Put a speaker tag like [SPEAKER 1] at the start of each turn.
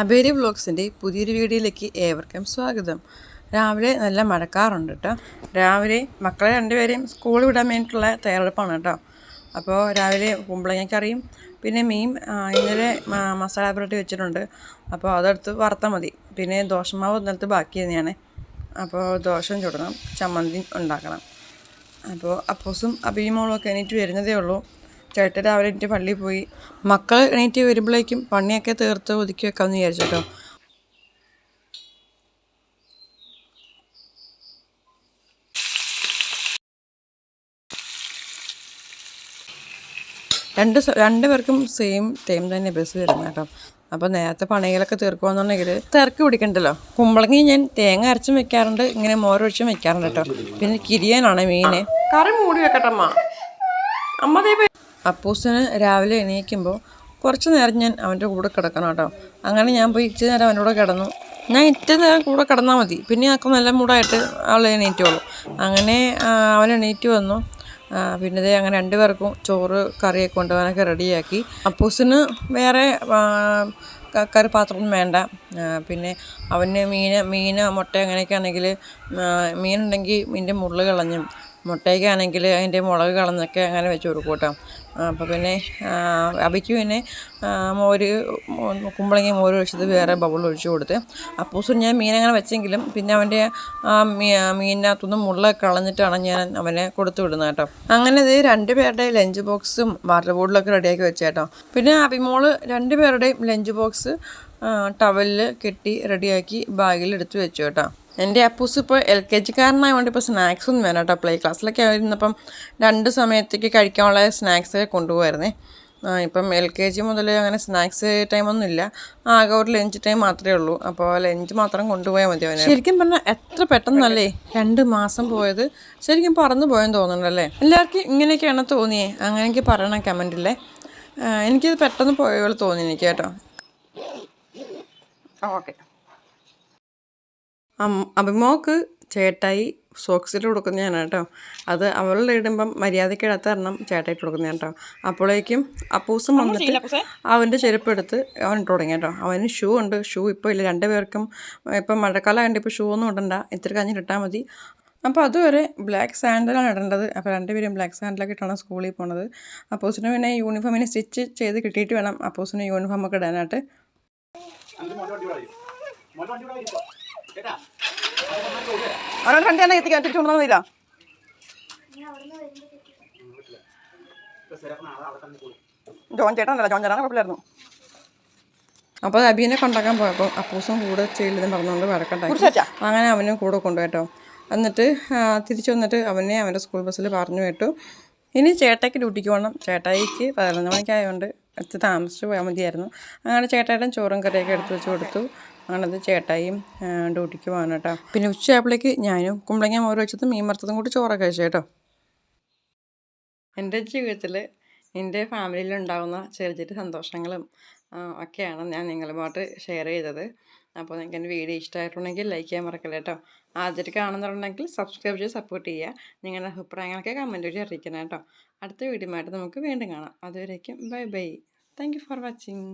[SPEAKER 1] അബേരി വ്ളോഗ്സിൻ്റെ പുതിയൊരു വീഡിയോയിലേക്ക് ഏവർക്കും സ്വാഗതം. രാവിലെ നല്ല മഴക്കാറുണ്ട് കേട്ടോ. രാവിലെ മക്കളെ രണ്ടുപേരെയും സ്കൂൾ വിടാൻ വേണ്ടിയിട്ടുള്ള തയ്യാറെടുപ്പാണ് കേട്ടോ. അപ്പോൾ രാവിലെ കുമ്പളങ്ങക്കറിയും പിന്നെ മീൻ ഇന്നലെ മസാല പുരട്ടി വെച്ചിട്ടുണ്ട്. അപ്പോൾ അതെടുത്ത് വറുത്താൽ മതി. പിന്നെ ദോശമാവ് ഇന്നലത്തെ ബാക്കി തന്നെയാണ്. അപ്പോൾ ദോശയും ചുടണം, ചമ്മന്തി ഉണ്ടാക്കണം. അപ്പോൾ അപ്പോസും അബിമോളും ഒക്കെ എണീറ്റ് വരുന്നതേ ഉള്ളൂ. ചേട്ടൻ രാവിലെ എണീറ്റ് പള്ളിയിൽ പോയി. മക്കൾ എണീറ്റ് വരുമ്പോഴേക്കും പണിയൊക്കെ തീർത്ത് ഒതുക്കി വെക്കാമെന്ന് വിചാരിച്ചു കേട്ടോ. രണ്ടുപേർക്കും സെയിം ടൈം തന്നെ ബസ് വരുന്നത് കേട്ടോ. അപ്പോൾ നേരത്തെ പണികളൊക്കെ തീർക്കുകയെന്നുണ്ടെങ്കിൽ തിരക്ക് പിടിക്കണ്ടല്ലോ. കുമ്പളങ്ങി ഞാൻ തേങ്ങ അരച്ചും വെക്കാറുണ്ട്, ഇങ്ങനെ മോരൊഴിച്ചും വെക്കാറുണ്ട് കേട്ടോ. പിന്നെ കിരിയാനാണ് മീന്. കറി മൂടി വെക്കട്ടമ്മ. അപ്പൂസിന് രാവിലെ എണീക്കുമ്പോൾ കുറച്ച് നേരം ഞാൻ അവൻ്റെ കൂടെ കിടക്കണം കേട്ടോ. അങ്ങനെ ഞാൻ പോയി ഇച്ചിരി നേരം അവൻ്റെ കൂടെ കിടന്നു. ഞാൻ ഇച്ചിരി നേരം കൂടെ കിടന്നാൽ മതി, പിന്നെ ആക്കും നല്ല മൂടായിട്ട് അവൾ എണീറ്റുള്ളൂ. അങ്ങനെ അവൻ എണീറ്റ് വന്നു. പിന്നെ അങ്ങനെ രണ്ടുപേർക്കും ചോറ് കറിയൊക്കെ കൊണ്ടുപോകാനൊക്കെ റെഡിയാക്കി. അപ്പൂസിന് വേറെ പാത്രമൊന്നും വേണ്ട. പിന്നെ അവന് മീൻ മുട്ട അങ്ങനെയൊക്കെ ആണെങ്കിൽ മീനുണ്ടെങ്കിൽ മീനിൻ്റെ മുള്ള് കളഞ്ഞും മുട്ടയ്ക്കാണെങ്കിൽ അതിൻ്റെ മുളക് കളഞ്ഞൊക്കെ അങ്ങനെ വെച്ച് കൊടുക്കും കേട്ടോ. അപ്പോൾ പിന്നെ അവയ്ക്ക് പിന്നെ കുമ്പളങ്ങ മോര് ഒഴിച്ചത് വേറെ ബൗൾ ഒഴിച്ച് കൊടുത്ത്. അപ്പൂസും ഞാൻ മീനങ്ങനെ വെച്ചെങ്കിലും പിന്നെ അവൻ്റെ മീനിനകത്തുനിന്ന് മുള്ളൊക്കെ കളഞ്ഞിട്ടാണ് ഞാൻ അവനെ കൊടുത്തു വിടുന്നത് കേട്ടോ. അങ്ങനെ ഇത് രണ്ടുപേരുടെ ലഞ്ച് ബോക്സും വാട്ടർ ബോട്ടിലൊക്കെ റെഡിയാക്കി വെച്ചേട്ടോ. പിന്നെ അഭിമോള് രണ്ടുപേരുടെയും ലഞ്ച് ബോക്സ് ടവലിൽ കെട്ടി റെഡിയാക്കി ബാഗിൽ എടുത്ത് വെച്ചു കേട്ടോ. എൻ്റെ അപ്പൂസ് ഇപ്പോൾ LKG-കാരനായതുകൊണ്ട് ഇപ്പോൾ സ്നാക്സ് ഒന്നും വേണം കേട്ടോ. പ്ലേ ക്ലാസ്സിലൊക്കെ ആയിരുന്നപ്പം 2 സമയത്തേക്ക് കഴിക്കാനുള്ള സ്നാക്സ് കൊണ്ടുപോകായിരുന്നേ. ഇപ്പം LKG മുതൽ അങ്ങനെ സ്നാക്സ് ടൈമൊന്നും ഇല്ല, ആകെ ഒരു ലഞ്ച് ടൈം മാത്രമേ ഉള്ളൂ. അപ്പോൾ ലഞ്ച് മാത്രം കൊണ്ടുപോയാൽ മതി അവന്. ശരിക്കും പറഞ്ഞാൽ എത്ര പെട്ടെന്നല്ലേ 2 മാസം പോയത്. ശരിക്കും പറന്നു പോയെന്ന് തോന്നുന്നുണ്ടല്ലേ. എല്ലാവർക്കും ഇങ്ങനെയൊക്കെയാണ് തോന്നിയേ, അങ്ങനെയൊക്കെ പറയണം കമൻറ്റില്ലേ. എനിക്കത് പെട്ടെന്ന് പോയ പോലെ തോന്നി എനിക്ക് കേട്ടോ. ഓക്കെ. അഭിമോക്ക് ചേട്ടായി സോക്സിട്ട് കൊടുക്കുന്നതാണ് കേട്ടോ. അത് അവളുടെ ഇടുമ്പം മര്യാദയ്ക്ക് ഇടാത്ത കാരണം ചേട്ടായിട്ട് കൊടുക്കുന്നതാണ് കേട്ടോ. അപ്പോഴേക്കും അപ്പൂസും വന്നിട്ട് അവൻ്റെ ചെരുപ്പ് എടുത്ത് അവൻ ഇട്ട് തുടങ്ങി കേട്ടോ. അവന് ഷൂ ഉണ്ട്. ഷൂ ഇപ്പോൾ ഇല്ല, രണ്ടുപേർക്കും ഇപ്പം മഴക്കാലമായതുകൊണ്ട് ഇപ്പോൾ ഷൂ ഒന്നും ഇടണ്ട, ഇത്തിരി കഴിഞ്ഞിട്ടാൽ മതി. അപ്പോൾ അതുവരെ ബ്ലാക്ക് സാൻഡലാണ് ഇടേണ്ടത്. അപ്പോൾ രണ്ടുപേരും ബ്ലാക്ക് സാൻഡലൊക്കെ ഇട്ടാണ് സ്കൂളിൽ പോണത്. അപ്പൂസിന് പിന്നെ യൂണിഫോമിന് സ്റ്റിച്ച് ചെയ്ത് കിട്ടിയിട്ട് വേണം അപ്പൂസിന് യൂണിഫോമൊക്കെ ഇടാനായിട്ട്. അവനോട് വണ്ടി തന്നെ എത്തിക്കാൻ തിരിച്ചു കൊണ്ടുവന്നില്ല. ജോൺ ചേട്ടനാണ് കുഴപ്പമില്ലായിരുന്നു. അപ്പോൾ അബീനെ കൊണ്ടാക്കാൻ പോയപ്പോൾ അപ്പൂസും കൂടെ ചെയ്യില്ലെന്ന് പറഞ്ഞുകൊണ്ട് വഴക്കുണ്ടാക്കി. അങ്ങനെ അവനും കൂടെ കൊണ്ടുപോയിട്ടോ. എന്നിട്ട് തിരിച്ചു വന്നിട്ട് അവനെ അവൻ്റെ സ്കൂൾ ബസ്സിൽ പറഞ്ഞു വിട്ടു. ഇനി ചേട്ടായിക്ക് ഡ്യൂട്ടിക്ക് പോകണം. ചേട്ടായിക്ക് 11 മണിക്കായതുകൊണ്ട് എടുത്ത് താമസിച്ച് പോയാൽ മതിയായിരുന്നു. അങ്ങനെ ചേട്ടായിട്ടും ചോറും കറിയൊക്കെ എടുത്ത് വെച്ച് കൊടുത്തു. അങ്ങനത് ചേട്ടായും ഡ്യൂട്ടിക്ക് പോകാൻ കേട്ടോ. പിന്നെ ഉച്ചയായപ്പോഴേക്ക് ഞാനും കുമ്പളങ്ങ മോര് വെച്ചതും മീൻ വറുത്തതും കൂടി ചോറൊക്കെ കഴിച്ചു കേട്ടോ. എൻ്റെ ജീവിതത്തിൽ എൻ്റെ ഫാമിലിയിലുണ്ടാകുന്ന ചെറിയ ചെറിയ സന്തോഷങ്ങളും ഒക്കെയാണ് ഞാൻ നിങ്ങളുമായിട്ട് ഷെയർ ചെയ്തത്. അപ്പോൾ നിങ്ങൾക്ക് എൻ്റെ വീഡിയോ ഇഷ്ടമായിട്ടുണ്ടെങ്കിൽ ലൈക്ക് ചെയ്യാൻ മറക്കല്ലേ കേട്ടോ. ആദ്യമായിട്ട് കാണുന്നുണ്ടെങ്കിൽ സബ്സ്ക്രൈബ് ചെയ്ത് സപ്പോർട്ട് ചെയ്യുക. നിങ്ങളുടെ അഭിപ്രായങ്ങളൊക്കെ കമൻറ്റ് വഴി അറിയിക്കണം കേട്ടോ. അടുത്ത വീഡിയോ ആയിട്ട് നമുക്ക് വീണ്ടും കാണാം. അതുവരേക്കും bye bye. Thank you for watching.